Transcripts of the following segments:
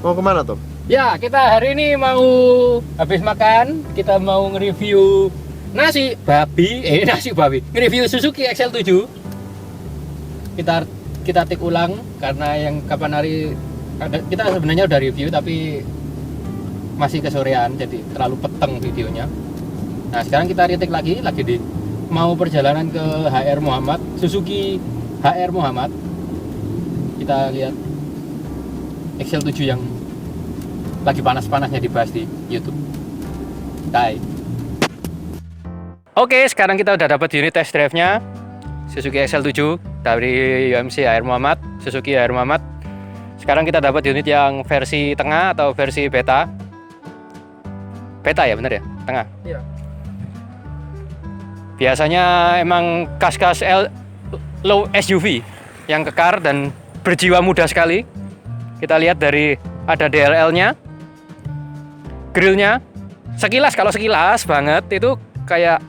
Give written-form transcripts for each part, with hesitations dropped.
Mau kemana tuh? Ya, kita hari ini mau habis makan, kita mau nge-review nasi babi, nge-review Suzuki XL7. Kita tik ulang karena yang kapan hari kita sebenarnya udah review tapi masih kesorean jadi terlalu peteng videonya. Nah, sekarang kita retake lagi di mau perjalanan ke HR Muhammad, Suzuki HR Muhammad. Kita lihat XL7 yang lagi panas-panasnya dibahas di YouTube. Bye. Oke, sekarang kita udah dapat unit test drive-nya Suzuki XL7 dari UMC HR Muhammad, Suzuki HR Muhammad. Sekarang kita dapat unit yang versi tengah atau versi beta. Beta ya, bener ya? Tengah. Iya. Biasanya emang kas-kas low SUV yang kekar dan berjiwa muda sekali. Kita lihat dari ada DLL-nya, grillnya. Kalau sekilas banget itu kayak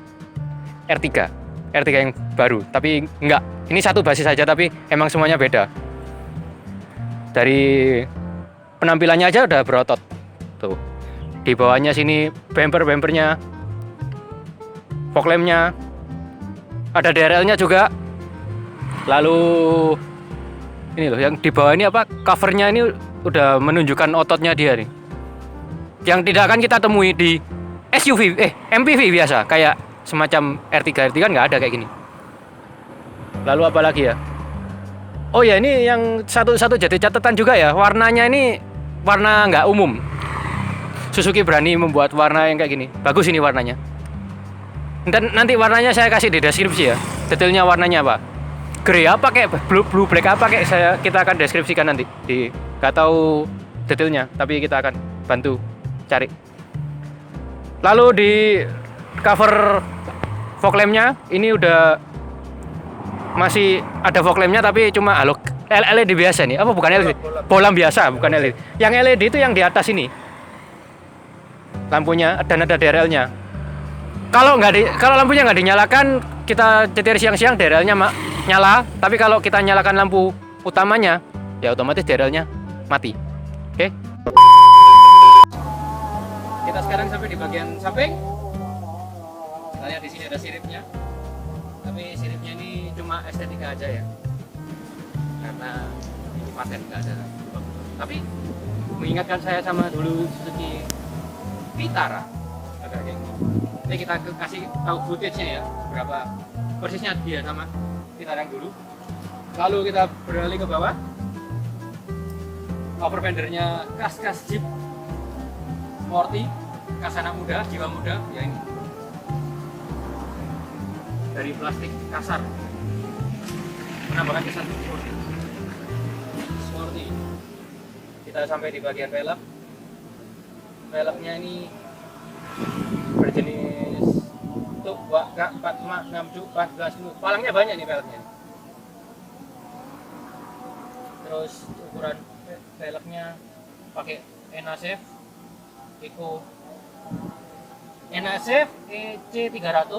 R3 yang baru, tapi enggak. Ini satu basis saja, tapi emang semuanya beda. Dari penampilannya aja udah berotot. Tuh. Di bawahnya sini bumpernya, fog lamp-nya, ada DRL-nya juga. Lalu ini loh, yang di bawah ini apa? Covernya ini udah menunjukkan ototnya dia nih. Yang tidak akan kita temui di SUV, MPV biasa, kayak semacam R3 kan nggak ada kayak gini. Lalu apa lagi ya? Oh ya, ini yang satu jadi catatan juga ya, warnanya ini warna nggak umum. Suzuki berani membuat warna yang kayak gini. Bagus ini warnanya. Dan nanti warnanya saya kasih di deskripsi ya. Detailnya warnanya apa? Grey apa kayak blue black apa kayak kita akan deskripsikan nanti. Nggak tahu detailnya, tapi kita akan bantu cari. Lalu di cover fog lamp-nya ini udah masih ada fog lamp-nya tapi cuma LED biasa nih. Apa bukan LED? Bolam biasa, bukan LED. Yang LED itu yang di atas ini. Lampunya dan ada DRL-nya. Kalau lampunya nggak dinyalakan, kita nyetir siang-siang DRL-nya nyala. Tapi kalau kita nyalakan lampu utamanya, ya otomatis DRL-nya mati. Oke? Kita sekarang sampai di bagian samping. Kita lihat di sini ada siripnya. Tapi siripnya ini cuma estetika aja ya. Karena ini paten nggak ada. Tapi mengingatkan saya sama dulu Suzuki Vitara. Ada kayak gini. Ini kita kasih tahu footage-nya ya, berapa persisnya dia sama Vitara yang dulu. Lalu kita beralih ke bawah. Cover fendernya kas Jeep Sporty, kas anak muda, jiwa muda, ya ini. Dari plastik kasar. Menambahkan kesan sporty. Kita sampai di bagian velg. Velgnya ini berjenis untuk WK 45 6 palangnya banyak nih velgnya. Terus ukuran velgnya pakai Enasafe Eco Enasafe EC300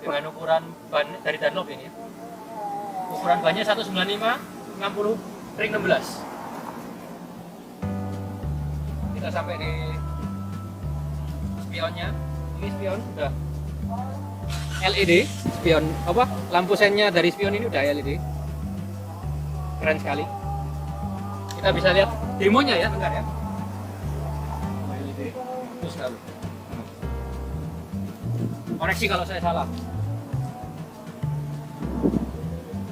dengan ukuran ban dari Dunlop ini. Ukuran bannya 195 60 ring 16. Kita sampai di spionnya. Ini spion udah LED, spion apa? Lampu sennya dari spion ini udah LED. Keren sekali. Kita bisa lihat demonya ya, bentar ya. LED. Bagus sekali. Koreksi kalau saya salah.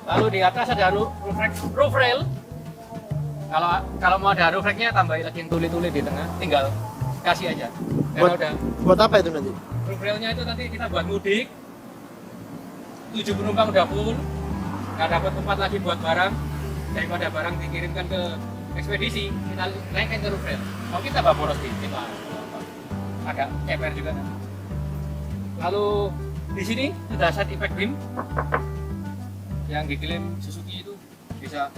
Lalu di atas ada roof rail. Kalau mau ada roof railnya tambahin lagi yang tuli-tuli di tengah, tinggal kasih aja. Buat apa itu nanti? Roof railnya itu nanti kita buat mudik. 7 penumpang udah full, nggak dapat tempat lagi buat barang. Daripada barang dikirimkan ke ekspedisi, kita naikkan ke roof rail. Mau kita bawa boros dikit lah. Agak ceper juga kan. Lalu di sini sudah side effect beam yang diklaim Suzuki itu bisa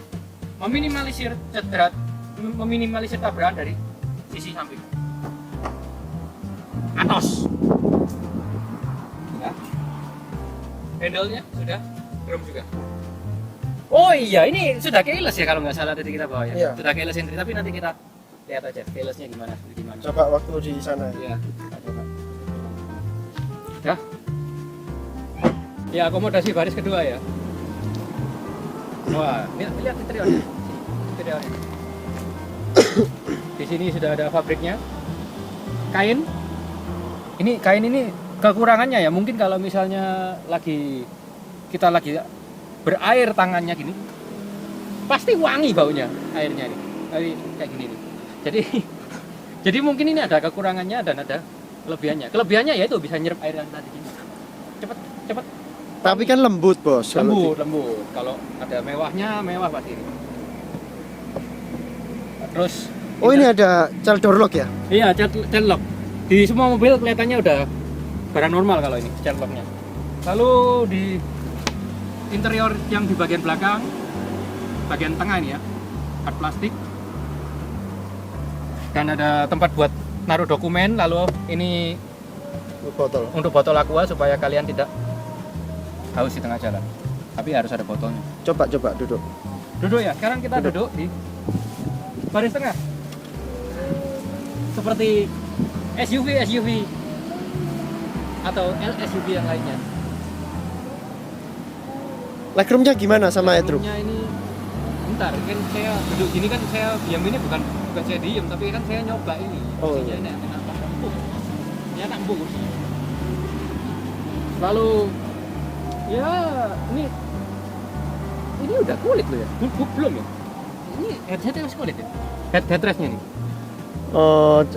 meminimalisir cedera, meminimalisir tabrakan dari sisi samping. Atos. Ya. Handle-nya sudah chrome juga. Oh iya, ini sudah keyless ya kalau nggak salah tadi kita bawa ya. Iya. Sudah keyless entry, tapi nanti kita Lihat aja keylessnya gimana. Coba waktu di sana. Iya, kita coba. Dah. Ya, akomodasi baris kedua ya. Wah, lihat interiornya. Interiornya. Di sini sudah ada fabriknya. Kain. Ini kain ini kekurangannya ya, mungkin kalau misalnya kita lagi berair tangannya gini, pasti wangi baunya airnya nih. Kayak gini nih. Jadi mungkin ini ada kekurangannya dan ada kelebihannya. Kelebihannya ya itu bisa nyerap air yang tadi gini. Cepet. Tapi kan lembut, Bos. Lembut. Kalau ada mewahnya, mewah pasti ini. Terus Oh, ini ada child door lock ya? iya, child lock. Di semua mobil kelihatannya udah barang normal kalau ini child locknya. Lalu di interior yang di bagian belakang, bagian tengah ini ya, kart plastik. Dan ada tempat buat naruh dokumen. Lalu ini Botol. untuk botol aqua supaya kalian tidak haus di tengah jalan. Tapi harus ada botolnya. Coba duduk. Duduk ya. Sekarang kita duduk di baris tengah. Seperti SUV atau LSUV yang lainnya. Legroomnya gimana sama headroom? Legroomnya ini bentar, kan saya duduk gini kan saya diam ini bukan saya diem tapi kan saya nyoba ini. Oh, Kursinya iya. ini enak empuk. Ya enak empuk kursinya. Lalu ya ini udah kulit loh ya. Belum ya? Ini headsetnya masih kulit ya? Headrestnya nih.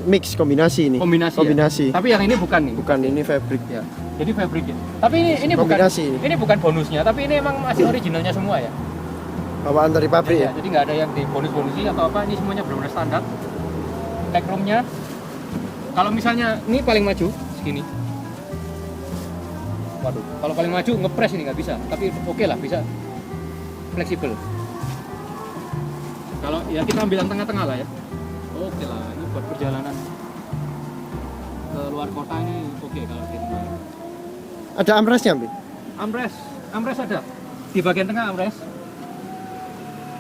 Mix kombinasi ini. Kombinasi. Ya? Tapi yang ini bukan nih. Bukan, ini fabric ya. Jadi fabric ya. Tapi ini bukan Kombinasi. ini bukan bonusnya, tapi ini emang masih originalnya semua ya. Bawaan dari pabrik ya. Jadi nggak ada yang di bonus-bonusi atau apa, ini semuanya benar-benar standar. Legroomnya kalau misalnya ini paling maju segini. Waduh, kalau paling maju ngepres ini nggak bisa, tapi oke lah bisa fleksibel. Kalau ya kita ambil yang tengah-tengah lah ya. Oke lah, ini buat perjalanan ke luar kota ini oke kalau di tengah. Ada armrestnya, Bi? Armrest ada di bagian tengah armrest.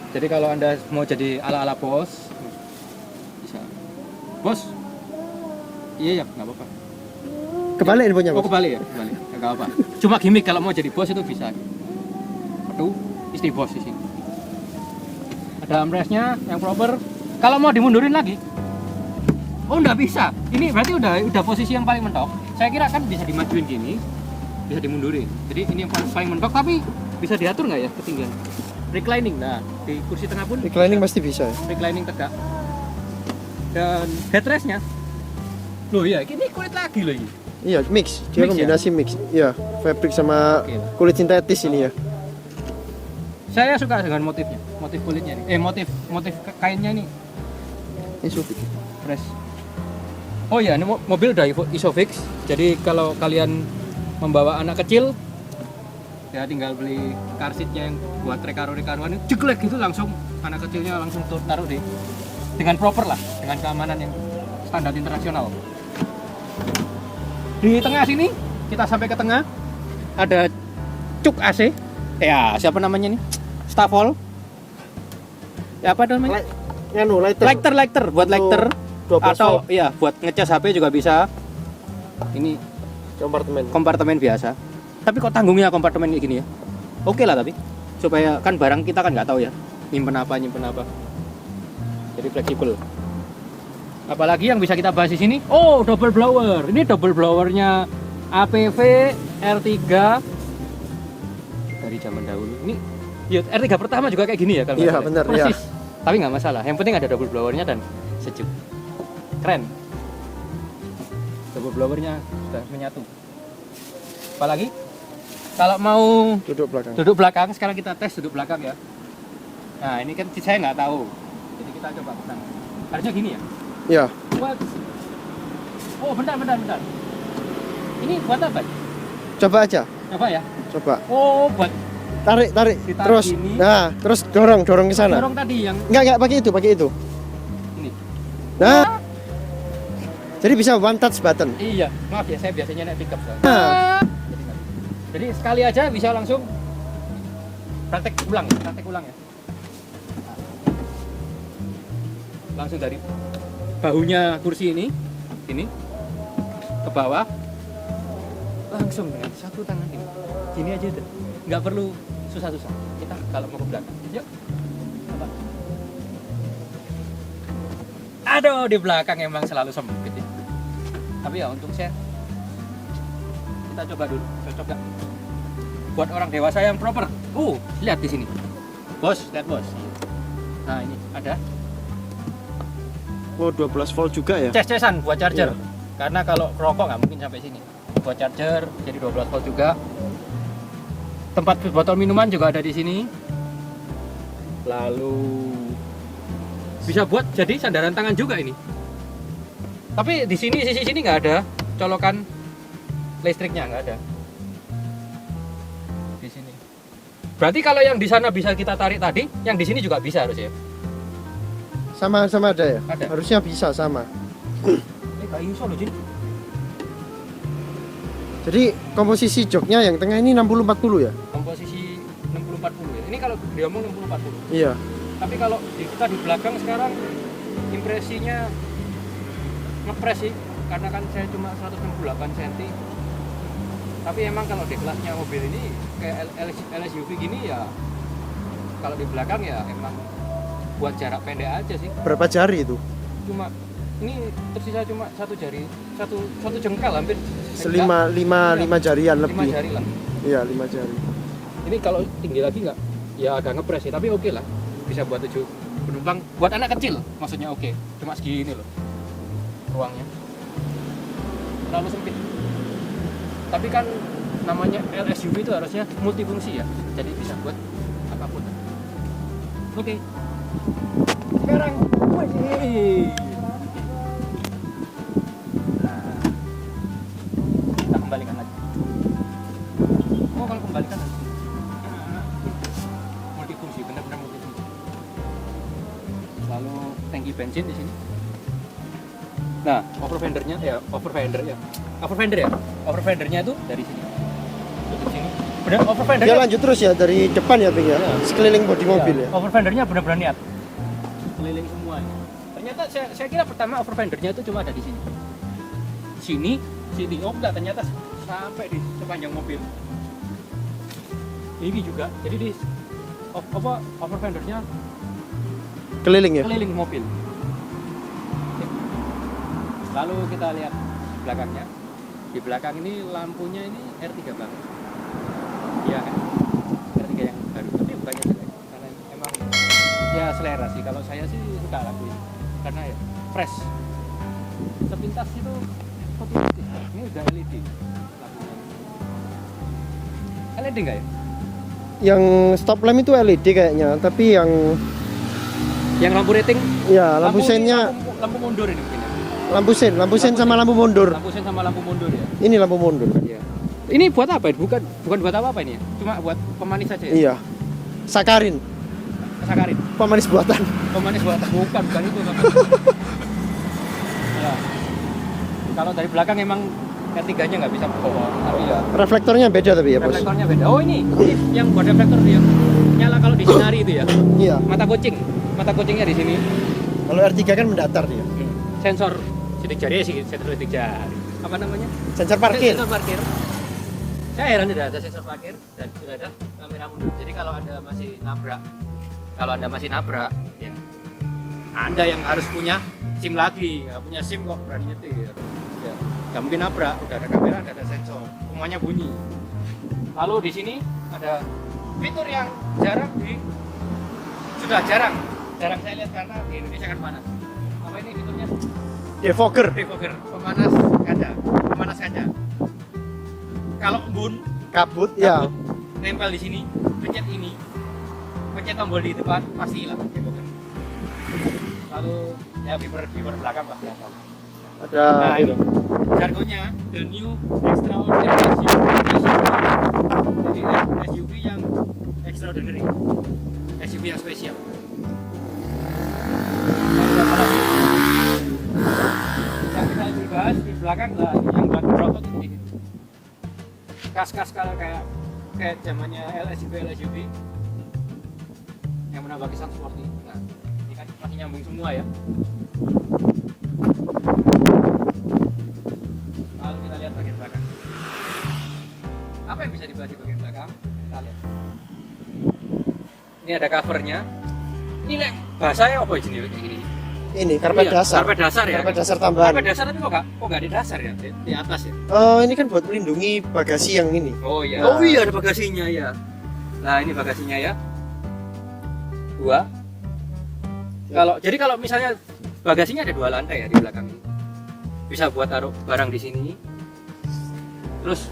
Jadi kalau Anda mau jadi ala-ala bos bisa. Bos. Iya ya, nggak apa-apa. Kebalik infonya, Oh, Bos. kebalik ya, kebalik. Nggak apa. Cuma gimmick kalau mau jadi bos itu bisa. Aduh, istri bos di sini. Ada armrestnya yang proper. Kalau mau dimundurin lagi, oh nggak bisa. Ini berarti udah posisi yang paling mentok. Saya kira kan bisa dimajuin gini, bisa dimundurin. Jadi ini yang paling mentok, tapi bisa diatur nggak ya ketinggian? Reclining, nah di kursi tengah pun. Reclining pasti bisa ya. Reclining tegak. Dan headrestnya, loh ya, ini kulit lagi loh ini. Iya, mix. Dia Mix ya? kombinasi mix. Iya, fabric sama Oke. kulit sintetis ini ya. Saya suka dengan motifnya, motif kulitnya nih. Motif kainnya nih. Ini Sufik. Fresh. Oh ya, ini mobil udah Isofix. Jadi kalau kalian membawa anak kecil, ya tinggal beli car seatnya yang buat rekaro-rekaroan itu jeglek gitu langsung anak kecilnya langsung taruh dengan proper lah, dengan keamanan yang standar internasional. Di tengah sini kita sampai ke tengah ada cuk AC. Ya, siapa namanya nih? Stafol. Ya apa namanya? Lighter buat lighter 12 atau volt. iya buat ngecas HP juga bisa. Ini kompartemen biasa. Tapi kok tanggungnya kompartemen kayak gini ya? Oke lah tapi supaya kan barang kita kan nggak tahu ya nyimpen apa. Jadi fleksibel. Apalagi yang bisa kita bahas di sini? Oh, double blower. Ini double blowernya APV R3 dari zaman dahulu. Ini ya R3 pertama juga kayak gini ya kalau nggak Iya, salah. benar, Persis. Tapi nggak masalah. Yang penting ada double blowernya dan sejuk. Keren. Double blowernya sudah menyatu. Apalagi kalau mau Duduk belakang. sekarang kita tes duduk belakang ya. Nah ini kan saya nggak tahu. Jadi kita coba pertama. Harusnya gini ya. Iya. Buat. Oh bentar. Ini buat apa? Coba aja. Coba ya. Coba. Oh buat Tarik. Ditarik Terus. gini. Nah, terus dorong ke sana. dorong tadi yang Enggak pakai itu. ini. Nah. Jadi bisa one touch button. Iya. Maaf ya saya biasanya naik pickup. Soalnya. Nah. Jadi sekali aja bisa langsung praktek ulang ya. Langsung dari bahunya kursi ini ke bawah langsung dengan satu tangan ini. Gini aja udah. Nggak perlu susah-susah. Kita kalau mau ke belakang. Yuk. Apa? Aduh, di belakang emang selalu sempit ya. Tapi ya untung saya. Kita coba dulu. Cocok nggak? Buat orang dewasa yang proper. Lihat di sini. Bos, lihat bos. Nah, ini ada. Oh, 12 volt juga ya? Ces-cesan buat charger. Iya. Karena kalau rokok nggak mungkin sampai sini. Buat charger, jadi 12 volt juga. Tempat botol minuman juga ada di sini. Lalu bisa buat jadi sandaran tangan juga ini. Tapi di sini sisi sini nggak ada colokan listriknya, nggak ada. Di sini. Berarti kalau yang di sana bisa kita tarik tadi, yang di sini juga bisa harusnya. Sama-sama ada ya? Ada. Harusnya bisa sama. Ini kayak iso loh, Jin. Jadi komposisi joknya yang tengah ini 60-40 ya? Komposisi 60-40 ya. Ini kalau diomong 60-40. Iya. Tapi kalau kita di belakang sekarang impresinya ngepres sih, karena kan saya cuma 168 cm. Tapi emang kalau di kelasnya mobil ini kayak LSUV gini ya, kalau di belakang ya emang buat jarak pendek aja sih. Berapa jari itu? Cuma ini tersisa cuma satu jari, satu jengkal hampir. Lima jarian 5 lebih. jari lah. Iya, 5 jari. Ini kalau tinggi lagi nggak, ya agak ngepres sih, tapi oke lah. Bisa buat 7 penumpang, buat anak kecil maksudnya oke. Cuma segini loh ruangnya, terlalu sempit. Tapi kan namanya LSUV itu harusnya multifungsi ya, jadi bisa buat apapun. Oke. Sekarang, wih. Nah, kita kembalikan lagi. Oh, kalau kembalikan lagi. Multifungsi, benar-benar multifungsi. Lalu tangki bensin di sini. Nah, overfendernya itu dari sini. Dari sini. Benar, Dia overfendernya. lanjut terus ya dari depan ya, Bing ya? Iya. Sekeliling bodi mobil ya? Overfendernya benar-benar niat. Keliling semuanya. Ternyata saya kira pertama overfendernya itu cuma ada di sini. Sini. Oh enggak, ternyata sampai di sepanjang mobil. Ini juga. Jadi di overfendernya Keliling ya? keliling mobil. Lalu kita lihat belakangnya. Di belakang ini lampunya ini R3 banget. Iya kan? R3 yang baru. Tapi bukannya jelek. Karena emang ya selera sih. Kalau saya sih suka lampu ini. Karena ya fresh. Sepintas itu fotografi. Ini udah LED lampunya. LED enggak ya? Yang stop lamp itu LED kayaknya, tapi yang Yang lampu rating? ya lampu ini sennya lampu mundur ini mungkin ya. lampu sen sama lampu mundur. Lampu sen sama lampu mundur ya. Ini lampu mundur. Iya. Ini buat apa? Bukan buat apa ini ya? Cuma buat pemanis saja ya? Iya. Sakarin, Sakarin. pemanis buatan. Pemanis buat bukan itu. Ya. Kalau dari belakang emang ketiganya nggak bisa bawa, tapi ya Reflektornya beda tapi ya, Bos. reflektornya beda. Oh ini yang buat reflektor yang nyala kalau di sinari itu ya. Iya. Mata kucingnya di sini. Kalau R3 kan mendatar dia. Sensor sidik jari sih, sensor sidik jari. Apa namanya? Sensor parkir. Sensor parkir. Saya heran sudah ada sensor parkir dan sudah ada kamera mundur. Jadi kalau Anda masih nabrak, ya Anda yang harus punya SIM lagi. Nggak punya SIM kok berani nyetir. Ya, nggak mungkin nabrak. Udah ada kamera, udah ada sensor, semuanya bunyi. Lalu di sini ada fitur yang jarang saya lihat karena di Indonesia kan panas. Apa ini fiturnya? Defogger. Defogger, pemanas kaca. Kalau embun, Kabut ya. nempel di sini, pencet tombol di depan pasti hilang defogger. Lalu ya bumper belakang lah. Ada Nah itu jargonnya the new extraordinary SUV. Jadi SUV yang extraordinary, SUV yang spesial. Yang kita dibahas di belakang lah, yang buat berotot ini. Kas-kas kalau kayak zamannya LSUV yang menambah kesan sporty. Nah, ini kan masih nyambung semua ya. Ini ada covernya. Ini nek bahasanya apa jenis kayak gini? Ini karpet Iya, dasar. Karpet dasar ya. Karpet dasar tambahan. Karpet dasar tapi kok nggak di dasar ya? Di atas ya. Ini kan buat melindungi bagasi yang ini. Oh iya. Nah. Oh iya ada bagasinya ya. Nah ini bagasinya ya. Dua. Jadi kalau misalnya bagasinya ada 2 lantai ya di belakang ini. Bisa buat taruh barang di sini. Terus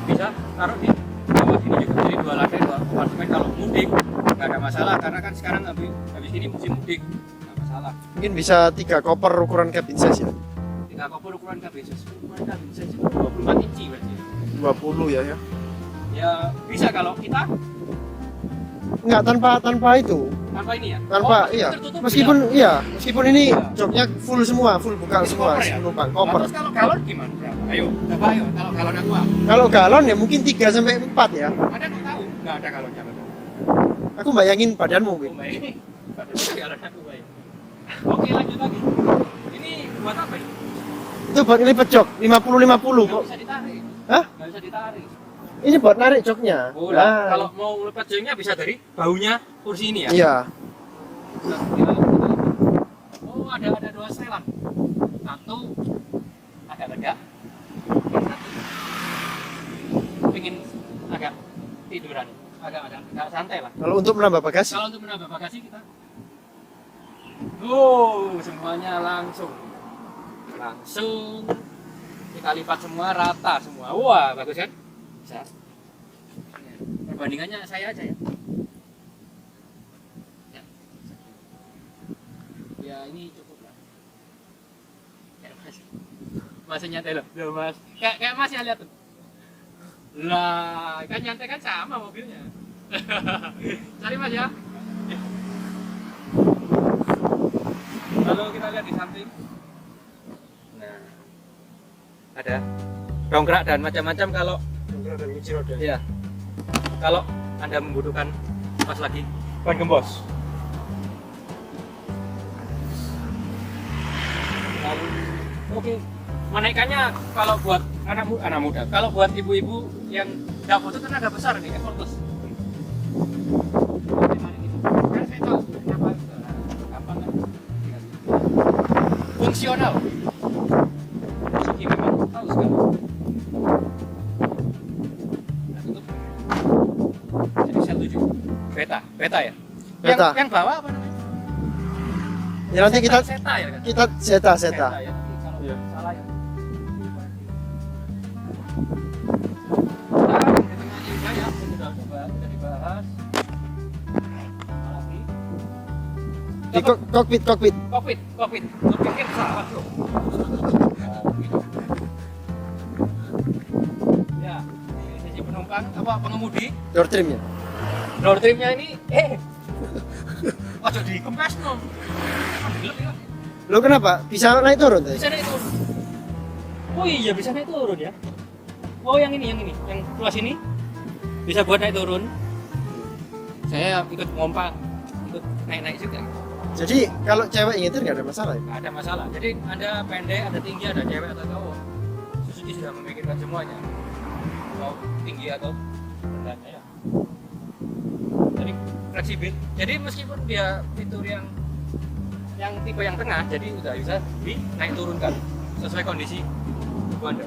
bisa taruh di bawah sini juga. Jadi 2 lantai 2 kompartemen kalau mudik nggak ada masalah karena kan sekarang habis ini musim mudik nggak masalah. Mungkin bisa 3 koper ukuran cabin size ya. 3 koper ukuran cabin size 24 inci berarti. 20 ya. Ya bisa kalau kita Enggak tanpa itu. tanpa ini ya. Tanpa Oh, iya. tertutup Meskipun ini Iya. joknya full semua, full buka Ini semua koper ya? penumpang, Nah, koper. terus kalau galon gimana? Berapa? Ayo, coba ayo. Kalau galon aku Kalau galon ya mungkin 3 sampai 4 ya. ada nggak tahu? Nggak ada galonnya. Aku bayangin badanmu, Oh, Win. baik. Galon aku baik. Oke lanjut lagi. Ini buat apa ini? Itu buat ngelipet jok 50-50 Nggak kok. bisa ditarik. Hah? Nggak bisa ditarik. Ini buat narik joknya. Oh, Nah, kalau mau lepas jengnya bisa dari baunya kursi ini ya? iya. Oh, ada 2 setelan. Satu agak lega. Yang satu pengen agak tiduran. Agak santai lah. Kalau untuk menambah bagasi. Kalau untuk menambah bagasi kita oh, semuanya langsung kita lipat semua rata semua. Wah, bagus kan? Bisa. Perbandingannya saya aja ya. Ya ini cukup lah. Ya mas, masih nyantai loh, mas. Kayak mas ya lihat tuh. Lah, kan nyantai kan sama mobilnya. Cari mas ya. Lalu kita lihat di samping. Nah, ada dongkrak dan macam-macam kalau Dan kunci roda. ya kalau Anda membutuhkan pas lagi ban gembos. Lalu, oke, menaikkannya kalau buat anak muda, kalau buat ibu-ibu yang nggak butuh tenaga besar nih, effortless. Kan saya tahu kenapa gampang kan? Fungsional. Ini memang tahu sekali. Nah, tutup. Jadi saya tuju. Beta ya. Beta. Yang bawah apa namanya? Ya nanti kita Seta ya kan? kita seta. Ya. Kalau Iya. salah ya. Nah, di tengahnya juga ya, sudah dibahas. Apa lagi? Di kokpit. Kokpit kan salah bro. Ya, di sisi penumpang apa pengemudi, Door trimnya. door trimnya ini ojo dikempes no. Gelap ya. Lo kenapa? Bisa naik turun tadi? Bisa naik turun. Oh iya bisa naik turun ya. Oh yang ini, yang kelas ini bisa buat naik turun. Saya ikut ngompak, ikut naik juga. Jadi kalau cewek nyetir nggak ada masalah ya? Nggak ada masalah. Jadi Anda pendek, ada tinggi, ada cewek atau cowok. Suzuki sudah memikirkan semuanya. Mau tinggi atau rendahnya ya. Jadi fleksibel. Jadi meskipun dia fitur yang tipe yang tengah, jadi udah bisa naik turunkan sesuai kondisi tubuh Anda.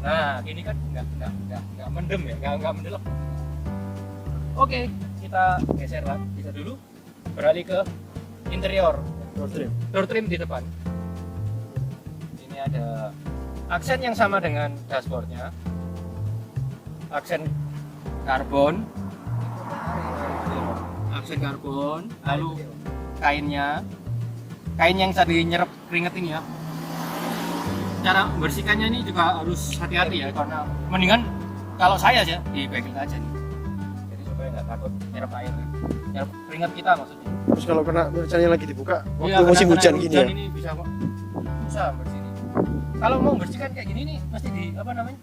Nah, gini kan nggak mendem ya, nggak mendelep. Oke, kita geser lah, bisa dulu. Beralih ke interior. Door trim di depan. Ini ada aksen yang sama dengan dashboardnya. Aksen karbon. Lalu kain yang tadi nyerap keringet ini ya. Cara membersihkannya ini juga harus hati-hati ya, karena mendingan kalau saya aja di bengkel aja nih. Jadi supaya nggak takut nyerap air, nyerap keringat kita maksudnya. Terus kalau kena misalnya lagi dibuka waktu Iya, musim kena hujan gini ya. ini bisa kok. Bisa bersih. Kalau mau bersihkan kayak gini nih mesti di apa namanya?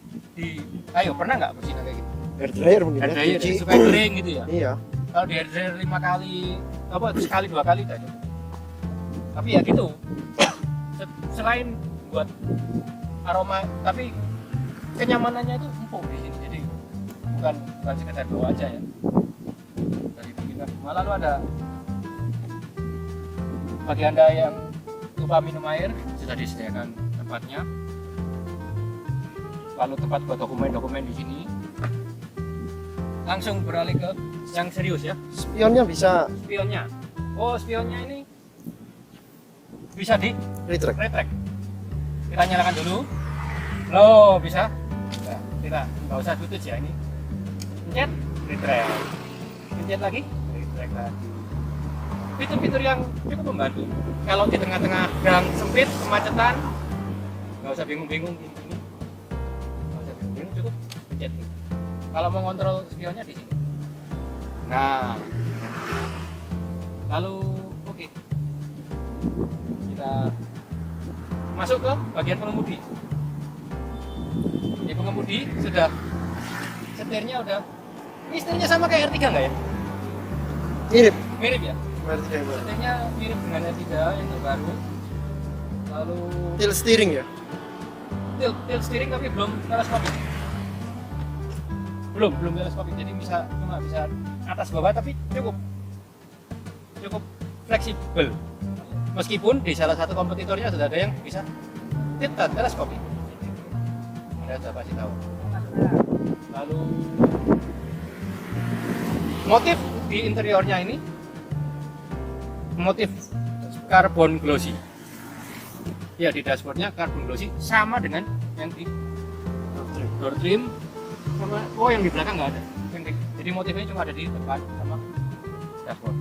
Ayo pernah nggak bersihkan kayak gitu? Hair dryer mungkin Hair ya. dryer cuci. supaya kering gitu ya. Iya. Kalau di hair dryer 5 kali apa sekali 2 kali udah cukup. Tapi ya gitu. Selain buat aroma, tapi kenyamanannya itu empuk di sini. Jadi bukan sekedar bau aja ya. semua. Lalu ada bagi Anda yang lupa minum air, sudah disediakan tempatnya. Lalu tempat buat dokumen-dokumen di sini. Langsung beralih ke yang serius ya. Spionnya bisa Spionnya. Oh, spionnya ini bisa di retract. retract. Kita nyalakan dulu. Loh, bisa. Nah, kita nggak usah tutup ya ini. Pencet, retract. Pencet lagi, retract lagi. Fitur-fitur yang cukup membantu. Kalau di tengah-tengah gang sempit, kemacetan, nggak usah bingung-bingung ini. Nggak usah bingung-bingung, cukup pencet. Kalau mau kontrol spionnya di sini. Nah, lalu oke. Kita masuk ke bagian pengemudi. Ini pengemudi sudah setirnya udah. Ini setirnya sama kayak R3 nggak ya? Mirip. Mirip ya? R3 yang baru. Setirnya mirip dengan R3 yang terbaru. Lalu Tilt steering ya. tilt steering tapi belum teleskopik. Belum teleskopik. Jadi cuma bisa atas bawah tapi cukup fleksibel. Meskipun di salah satu kompetitornya sudah ada yang bisa tilt teleskopik. Anda sudah pasti tahu. Lalu motif di interiornya ini motif carbon glossy. Ya, di dashboardnya carbon glossy sama dengan yang di door trim. Oh, yang di belakang nggak ada. Jadi motifnya cuma ada di depan sama dashboard.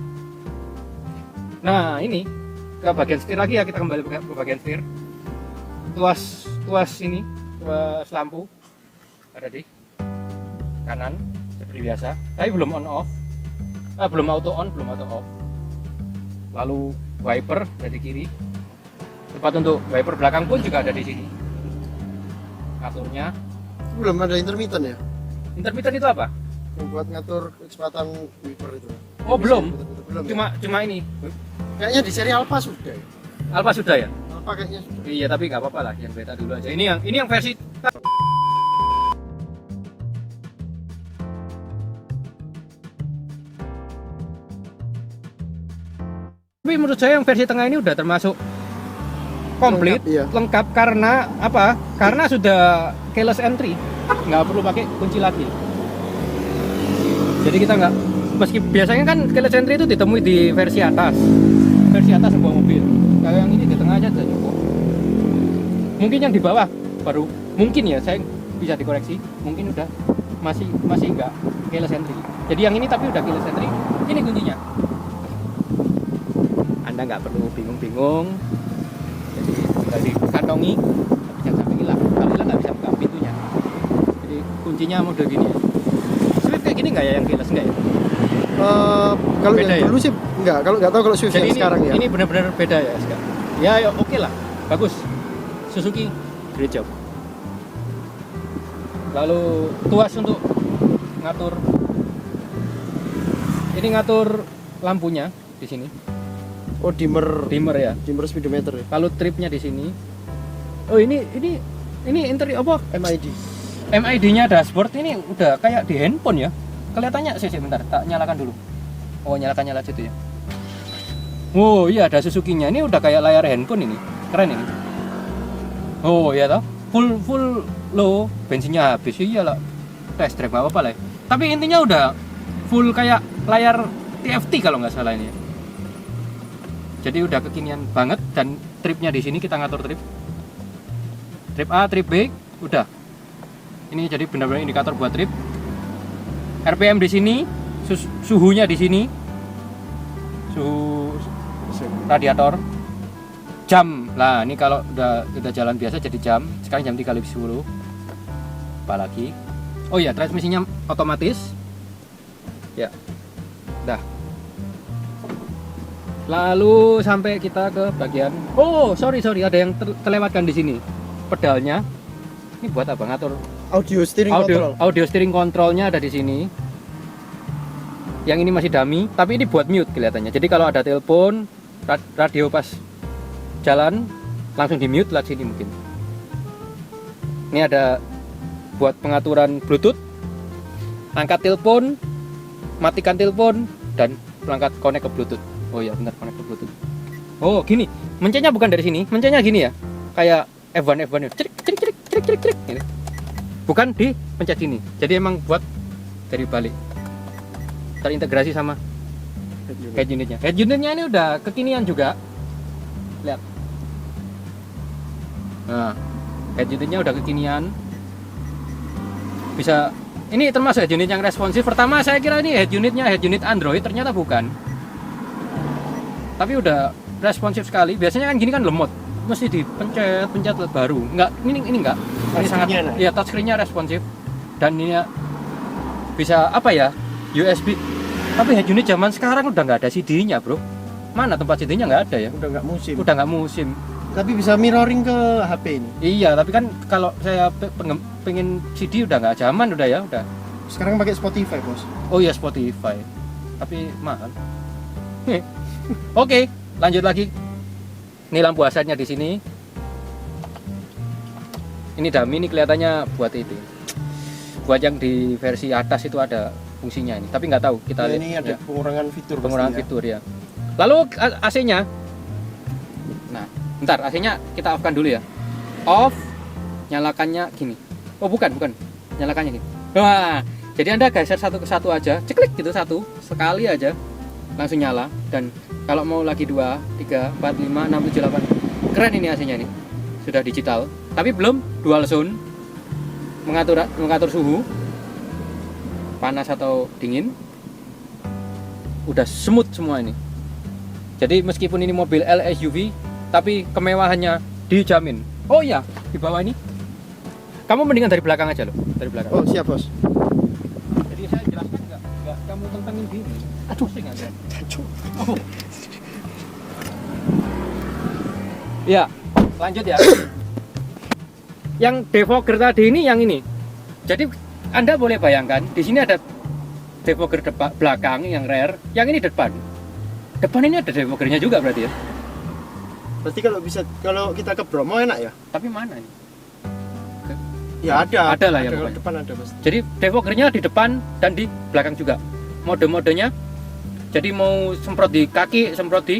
Nah, ini ke bagian setir lagi ya, kita kembali ke bagian setir. Tuas ini, tuas lampu ada di kanan seperti biasa, tapi belum on off. Belum auto on, belum auto off. Lalu wiper ada di kiri. Tempat untuk wiper belakang pun juga ada di sini. Ngaturnya. Belum ada intermittent ya. Intermittent itu apa? Yang buat ngatur kecepatan wiper itu. Oh, belum. Belum. Cuma ini. Kayaknya di seri Alpha sudah. Ya? Alpha sudah ya? Alpha kayaknya sudah. Iya, tapi nggak apa-apa lah, yang beta dulu aja. Ini yang versi. Tapi menurut saya yang versi tengah ini udah termasuk komplit, Lengkap, iya. lengkap karena apa? Karena sudah keyless entry, nggak perlu pakai kunci lagi. Jadi kita nggak, meski biasanya kan keyless entry itu ditemui di versi atas sebuah mobil. Kalau yang ini di tengah aja sudah cukup. Mungkin yang di bawah baru, mungkin ya, saya bisa dikoreksi, mungkin udah masih nggak keyless entry. Jadi yang ini tapi udah keyless entry. Ini kuncinya. Anda nggak perlu bingung-bingung. Jadi tinggal dikantongi, tapi jangan sampai hilang. Kalau hilang nggak bisa buka pintunya. Jadi kuncinya mode gini ya. Swift kayak gini nggak ya yang keyless, nggak ya? Kalau Beda yang ya? dulu sih enggak, kalau nggak tahu kalau Swift Jadi yang sekarang ya. ini benar-benar beda ya sekarang. Ya oke lah, bagus. Suzuki great job. Lalu tuas untuk ngatur. Ini ngatur lampunya di sini. Oh, dimmer Dimmer ya. dimmer speedometer ya. Lalu tripnya di sini. Oh, ini interior apa? MID. MID-nya dashboard ini udah kayak di handphone ya. Kelihatannya sih bentar, tak nyalakan dulu. Oh, nyala situ ya. Oh iya, ada Suzuki-nya. Ini udah kayak layar handphone ini. Keren ini. Oh iya toh. Full low, bensinnya habis. Iyalah. Test drive apa lah. Tapi intinya udah full kayak layar TFT kalau nggak salah ini ya. Jadi udah kekinian banget, dan tripnya di sini kita ngatur trip A, trip B, udah. Ini jadi benar-benar indikator buat trip. RPM di sini, suhunya di sini, suhu radiator. Jam, lah ini kalau udah jalan biasa jadi jam. Sekarang jam 3:10. Apalagi? Oh iya, transmisinya otomatis. Ya, dah. Lalu sampai kita ke bagian, oh sorry ada yang terlewatkan di sini. Pedalnya ini buat apa? Ngatur Audio steering control. audio steering controlnya ada di sini. Yang ini masih dummy, tapi ini buat mute kelihatannya. Jadi kalau ada telepon, radio pas jalan langsung di mute lah sini mungkin. Ini ada buat pengaturan Bluetooth, angkat telepon, matikan telepon, dan perangkat connect ke Bluetooth. Oh iya benar, connect ke Bluetooth. Oh gini, mencetnya bukan dari sini, mencetnya gini ya, kayak F1 ya, cerik cerik cerik cerik cerik cerik, gini. Bukan di pencet sini, jadi emang buat dari balik, terintegrasi sama head unitnya. Head unitnya ini udah kekinian juga, lihat. Nah, head unitnya udah kekinian, bisa. Ini termasuk head unit yang responsif. Pertama saya kira ini head unit Android, ternyata bukan. Tapi udah responsif sekali. Biasanya kan gini kan lemot, mesti dipencet baru. Enggak, ini enggak. Ini sangat ya, touchscreen-nya responsif. Dan ini ya, bisa apa ya? USB. Tapi head unit zaman sekarang udah nggak ada CD-nya, Bro. Mana tempat CD-nya nggak ada ya? Udah nggak musim. Udah nggak musim. Tapi bisa mirroring ke HP ini. Iya, tapi kan kalau saya pengen CD udah nggak zaman udah ya, udah. Sekarang pakai Spotify, Bos. Oh iya Spotify. Tapi mahal. Oke, lanjut lagi. Ini lampu hazardnya di sini. Ini dummy, ini kelihatannya buat itu. Buat yang di versi atas itu ada fungsinya ini. Tapi nggak tahu kita Ya, lihat. ini ada Ya, pengurangan fitur. pengurangan pastinya. fitur ya. Lalu AC-nya. Nah, bentar AC-nya kita off-kan dulu ya. Off, nyalakannya gini. Oh bukan. Nyalakannya gini. Wah, jadi Anda geser satu ke satu aja, ceklik gitu satu, sekali aja langsung nyala. Dan kalau mau lagi 2, 3, 4, 5, 6, 7, 8. Keren ini AC-nya nih. Sudah digital, tapi belum dual zone. Mengatur suhu panas atau dingin. Udah smooth semua ini. Jadi meskipun ini mobil LSUV, tapi kemewahannya dijamin. Oh iya, di bawah ini. Kamu mendingan dari belakang aja loh, dari belakang. Oh, siap, Bos. Jadi saya jelaskan enggak kamu tentangin gini. Aduh, pusing aja. Oh. Ya, lanjut ya. Yang defogger tadi ini yang ini. Jadi Anda boleh bayangkan, di sini ada defogger belakang yang rear, yang ini depan. Depan ini ada defoggernya juga berarti ya. Berarti kalau kita ke Bromo enak ya? Tapi mana ini? Ya ada. Ada lah ya Kalau pokoknya. depan ada, Bos. Jadi defoggernya di depan dan di belakang juga. Mode-modenya, jadi mau semprot di kaki, semprot di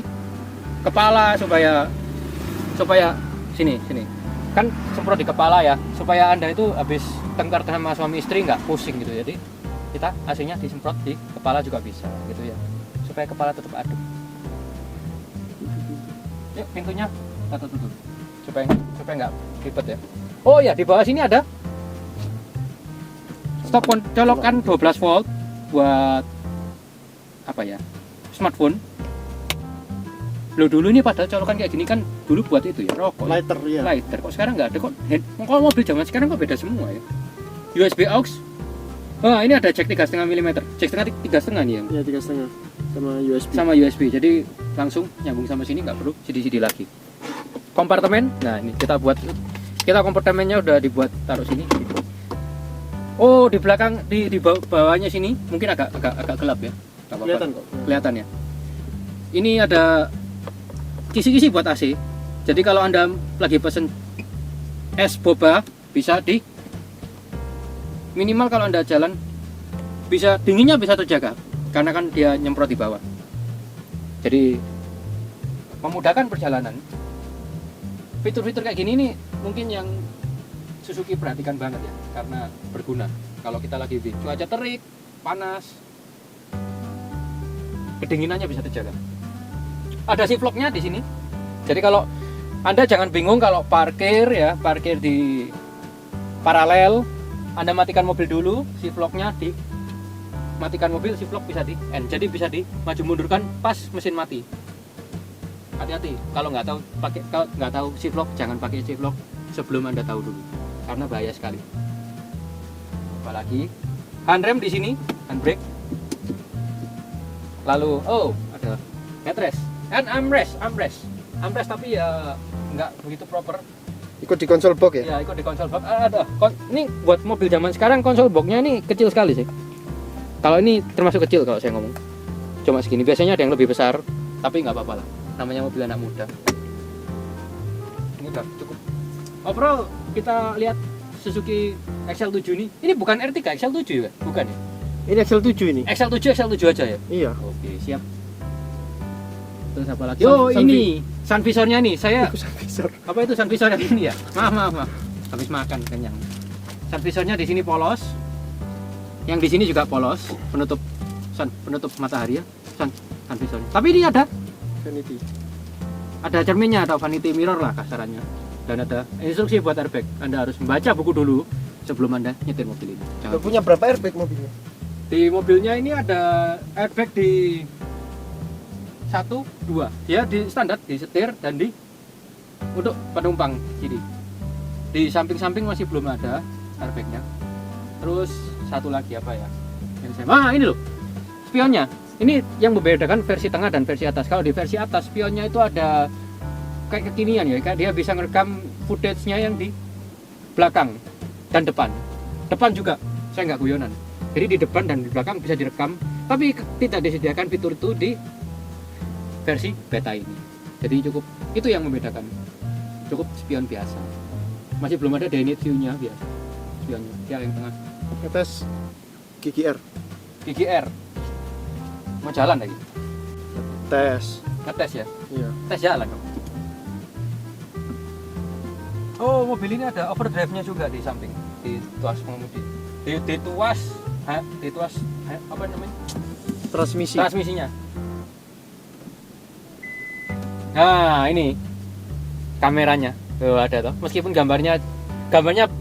kepala supaya sini kan semprot di kepala ya, supaya Anda itu habis tengkar sama suami istri nggak pusing gitu. Jadi kita AC-nya disemprot di kepala juga bisa gitu ya, supaya kepala tetap adem. Yuk pintunya kita tutup supaya nggak ribet ya. Oh ya, di bawah sini ada stop colokan 12 volt buat apa ya, smartphone. Lo dulu ini padahal colokan kayak gini kan dulu buat itu ya, rokok. Lighter ya. Lighter kok sekarang nggak ada kok. Kalau mobil zaman sekarang kok beda semua ya. USB aux. Oh ini ada jack 3,5 mm. Jack 3,5 nih ya. Iya, 3,5 sama USB. Sama USB. Jadi langsung nyambung sama sini, nggak perlu CD lagi. Kompartemen. Nah ini kita kompartemennya udah dibuat taruh sini. Oh di belakang di bawahnya sini mungkin agak gelap ya. Nggak apa-apa. Kelihatan kok. Kelihatan ya. Ini ada kisi-kisi buat AC. Jadi kalau Anda lagi pesen es boba bisa di minimal kalau Anda jalan bisa dinginnya bisa terjaga karena kan dia nyemprot di bawah. Jadi memudahkan perjalanan. Fitur-fitur kayak gini nih mungkin yang Suzuki perhatikan banget ya karena berguna. Kalau kita lagi di cuaca terik, panas, kedinginannya bisa terjaga. Ada shiflock-nya di sini. Jadi kalau Anda jangan bingung kalau parkir di paralel, Anda matikan mobil dulu, shiflock-nya di matikan mobil, shiflock bisa di end. Jadi bisa di maju mundurkan pas mesin mati. Hati-hati kalau nggak tahu shiflock, jangan pakai shiflock sebelum Anda tahu dulu karena bahaya sekali. Apalagi handrem di sini, handbrake. Lalu ada headrest and armrest tapi ya nggak begitu proper. Ikut di konsol box ya? Ya ikut di konsol box. Ini buat mobil zaman sekarang konsol boxnya ini kecil sekali sih. Kalau ini termasuk kecil kalau saya ngomong. Cuma segini. Biasanya ada yang lebih besar, tapi nggak apa-apa lah. Namanya mobil anak muda. Ini udah cukup. Overall kita lihat Suzuki XL7 ini. Ini bukan R3 XL7 ya? Bukan ya? Ini XL7 ini. XL7 aja ya? Iya. Oke, siap. Terus apa lagi? Oh, ini sun visornya nih. Saya Sun visor. apa itu sun visornya ini ya? Maaf. Habis makan kenyang. Sun visornya di sini polos. Yang di sini juga polos, penutup matahari ya. Sun visornya. Tapi ini ada Vanity. cerminnya atau vanity mirror lah kasarannya. Dan ada instruksi buat airbag. Anda harus membaca buku dulu sebelum Anda nyetir mobil ini. Lo punya berapa airbag mobilnya? Di mobilnya ini ada airbag di 1, 2. Ya di standar di setir dan di untuk penumpang kiri. Di samping-samping masih belum ada airbagnya. Terus satu lagi apa ya? Ini loh spionnya. Ini yang membedakan versi tengah dan versi atas. Kalau di versi atas spionnya itu ada kayak kekinian ya, kayak dia bisa ngerekam footage-nya yang di belakang dan depan. Depan juga, saya nggak guyonan. Jadi di depan dan di belakang bisa direkam, tapi tidak disediakan fitur itu di versi beta ini. Jadi cukup itu yang membedakan. Cukup spion biasa. Masih belum ada dynamic view-nya biasa. Spionnya, dia yang tengah. Ngetes GGR. GGR. Mau jalan lagi? Tes. Ngetes ya? Iya. Tes jalan dong. Oh, mobil ini ada overdrive-nya juga di samping, di tuas pengemudi. Di tuas apa namanya? Transmisinya. Nah, ini kameranya. Oh, ada toh. Meskipun gambarnya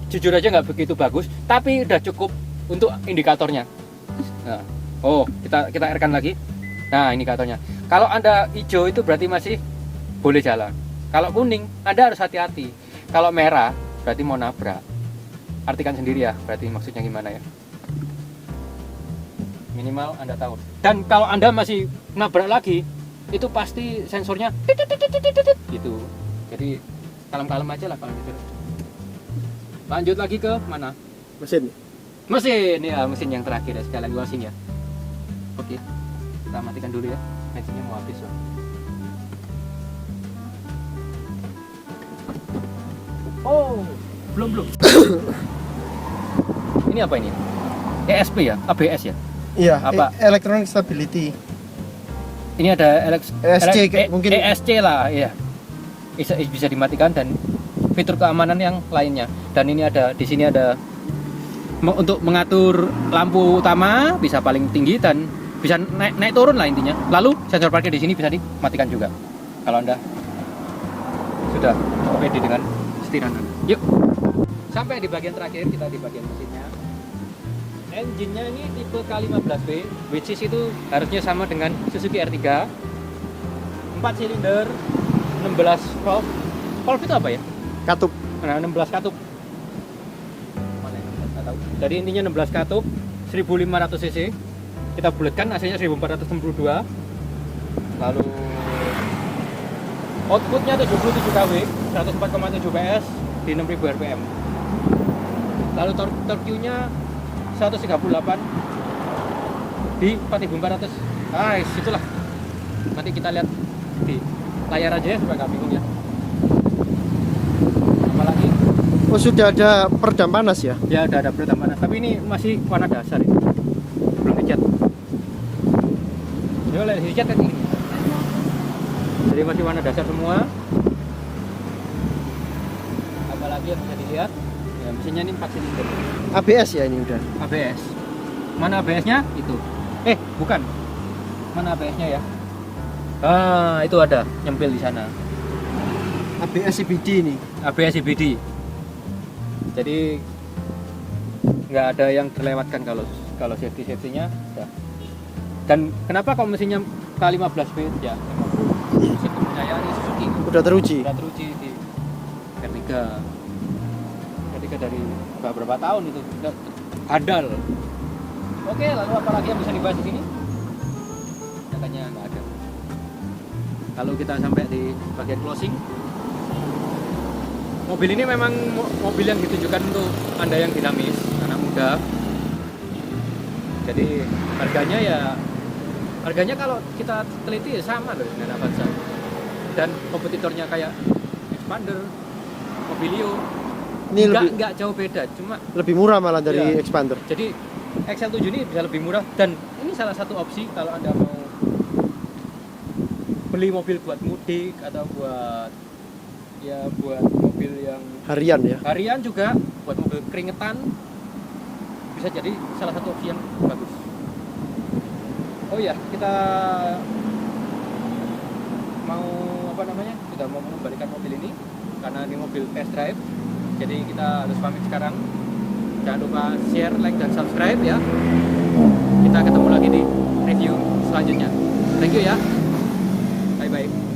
jujur aja nggak begitu bagus, tapi udah cukup untuk indikatornya. Nah, kita R-kan lagi. Nah, indikatornya. Kalau Anda hijau itu berarti masih boleh jalan. Kalau kuning, Anda harus hati-hati. Kalau merah, berarti mau nabrak. Artikan sendiri ya, berarti maksudnya gimana ya. Minimal Anda tahu. Dan kalau Anda masih nabrak lagi, itu pasti sensornya gitu. Jadi kalem-kalem aja lah kalau gitu. Lanjut lagi ke mana? Mesin Ya, mesin yang terakhir ya, sekalian closing ya. Oke, kita matikan dulu ya, mesinnya mau habis loh. Oh, belum. Ini apa ini? ESP ya, ABS ya. Iya. Apa? Electronic Stability. Ini ada ESC mungkin. ESC lah, ya. Bisa dimatikan dan fitur keamanan yang lainnya. Dan ini di sini ada untuk mengatur lampu utama bisa paling tinggi dan bisa naik turun lah intinya. Lalu sensor parkir di sini bisa dimatikan juga. Kalau Anda sudah cukup pede dengan setiran Anda. Yuk. Sampai di bagian terakhir, kita di bagian mesinnya. Engine-nya ini tipe K15B, which is itu harusnya sama dengan Suzuki R3. 4 silinder, 16 valve. Valve itu apa ya? Katup. Nah, 16 katup. Mana ya? Nggak tahu. Jadi intinya 16 katup, 1500 cc. Kita bulatkan, AC-nya 1462. Lalu outputnya 77 kW, 104,7 PS di 6000 rpm. Lalu torque-nya 138 di 4400. Itulah. Nanti kita lihat di layar aja ya supaya nggak bingung ya. Apalagi? Oh, sudah ada peredam panas ya? Ya, ada peredam panas. Tapi ini masih warna dasar ini. Belum dicat. Ini oleh dicat kan ini. Jadi masih warna dasar semua. Apalagi yang bisa dilihat? Ya, mesinnya ini 4 silinder. ABS ya ini udah. ABS. Mana ABS-nya? Itu. Bukan. Mana ABS-nya ya? Itu ada nyempil di sana. ABS CBD ini. ABS CBD. Jadi nggak ada yang terlewatkan kalau safety-nya. Ya. Dan kenapa kalau mesinnya K15B ya? Mesin kepercayaan Suzuki. Udah teruji di R3 dari beberapa tahun itu udah handal. Oke, lalu apa lagi yang bisa dibahas di sini? Katanya nggak ada. Kalau kita sampai di bagian closing, mobil ini memang mobil yang ditujukan untuk Anda yang dinamis, anak muda. Jadi harganya kalau kita teliti ya sama loh dengan Avanza. Dan kompetitornya kayak Expander, Mobilio, ini nggak jauh beda, cuma lebih murah malah dari ya, Expander. Jadi XL7 ini bisa lebih murah dan ini salah satu opsi kalau Anda mau beli mobil buat mudik atau buat mobil yang Harian ya. harian juga, buat mobil keringetan, bisa jadi salah satu opsi yang bagus. Oh ya, kita mau sudah mau mengembalikan mobil ini karena ini mobil test drive. Jadi kita harus pamit sekarang. Jangan lupa share, like, dan subscribe ya. Kita ketemu lagi di review selanjutnya. Thank you ya. Bye bye.